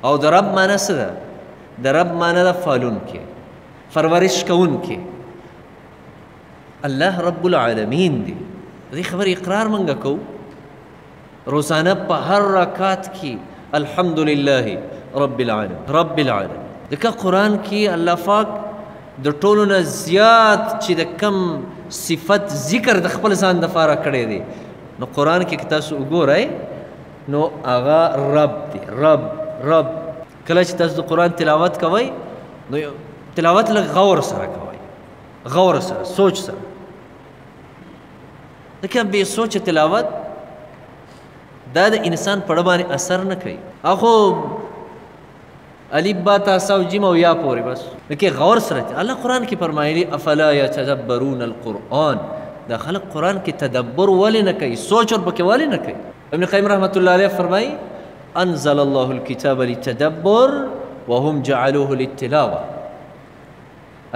او د رب معنی څه ده؟ د رب معنی ده پالونکی، پرورش کوونکی. الله رب العالمین دی. دې خبرې اقرار منګه کوو روزانه په هر رکعت کې الحمدلله رب العالمین رب العالمین. ځکه قرآن کې الله پاک د ټولو نه زیات چې د کم صفت ذکر د خپل ځان دپاره کړی دی، نو قرآن کې که تاسو وګورئ نو هغه رب دی. رب رب. کله چې تاسو د قرآن تلاوت کوئ نو تلاوت لږ غور سره کوئ، غور سره، سوچ سره. ځکه بې سوچه تلاوت دا د انسان په اړه باندې اثر نه کوي. خو الف با تا سا جیم او یا پورې بس لکه غور سره. الله قرآن کې فرمایلی افلا یتدبرون القرآن، دا خلق قرآن کې تدبر ولې نه کوي، سوچ ور پکې ولې نه کوي. ابن قیم رحمت الله علیه فرمایي انزل الله الكتاب للتدبر وهم جعلوه للتلاوه.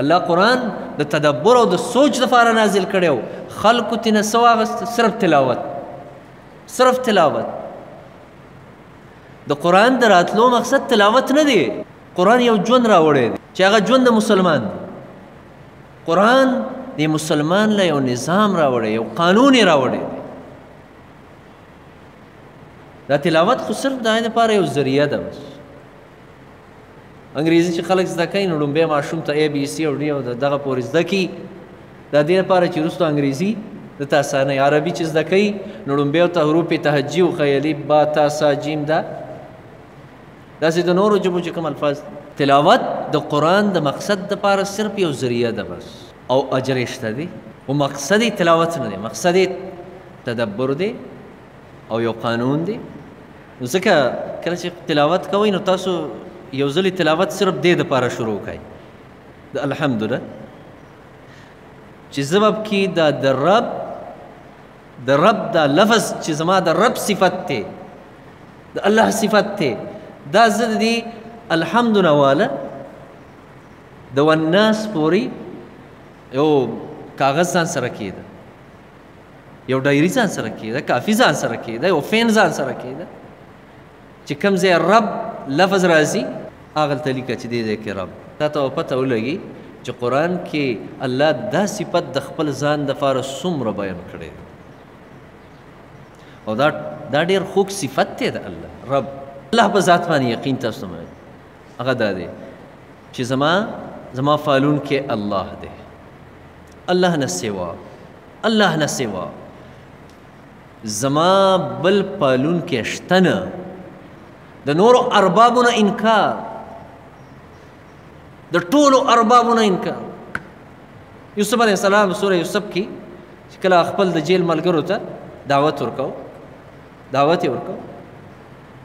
الله قرآن د تدبر او د سوچ لپاره نازل کړی و، خلقو ترې څه واخیست؟ صرف تلاوت، صرف تلاوت. د قرآن د راتلو مقصد تلاوت نه دی. قرآن یو ژوند راوړی دی چې هغه ژوند د مسلمان دی. قرآن د مسلمان له یو نظام راوړی، یو قانون یې راوړی دی. دا تلاوت خو صرف د هغې دپاره یو ذریعه ده. بس انګریزي چې خلک زده کوي نو لومبی ماشوم ته اے بي سي او ډي او دغه پورې زده کړي، دا دې لپاره چې وروسته انګریزي دته اسانه. عربي چې زده کوي نو لومبی ورته حروف تهجي وښیي، الف با تا سا جیم. داسې د نورو ژبو چې کوم الفاظ. تلاوت د قرآن د مقصد دپاره صرف یو ذریعه ده بس، او اجر یې شته دی. و مقصد یې تلاوت نه دی، مقصد یې تدبر دی او یو قانون دی. نو ځکه کله چې تلاوت کوئ نو تاسو یو ځلې تلاوت صرف دې دپاره شروع کړئ د الحمدلله چې زبب کې دا د رب دا لفظ چې زما د رب صفت دی، د الله صفت دی، دا زه د دې الحمد نه واله د والناس پورې یو کاغذ ځان سره کېده، یو ډایري ځان سره کېده، کافي ځان سره کېده، یو فین ځان سره کېده چې کوم ځای رب لفظ راځي هغلته لیکه چې دې ځای کې رب. تا ته پته ولګي چې قرآن کې الله دا صفت د خپل ځان دپاره څومره بیان کړی دی، او دا ډېر خوږ صفت دی د الله رب. الله په ذات باندې یقین تاسو ته هغه دا دی چې زما پالونکی الله دی، الله نه سوا، الله نه سوا زما بل پالونکی شته نه. د نورو اربابو نه انکار، د ټولو اربابو نه انکار. یوسف علیه السلام سوره یوسف کې چې کله خپل د جیل ملګرو ته دعوت یې ورکو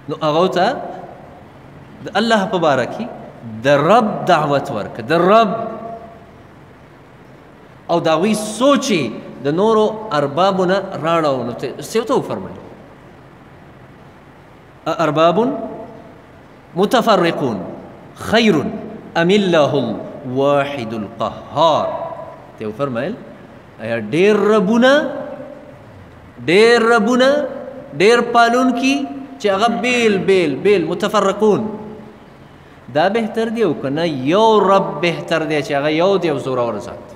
نو هغو ته د الله په باره کې د رب دعوت ورکړه، د رب. او د هغوی سوچ یې د نورو اربابو نه راړو. نو څه ورته وفرمیل؟ ارباب متفرقون خیر ام الله الواحد القهار. ته وفرمیل ایا ډېر ربونه ډېر پالونکي چې هغه بیل متفرقون دا بهتر دی او که نه یو رب بهتر دی چې هغه یو دی او زورور ذات.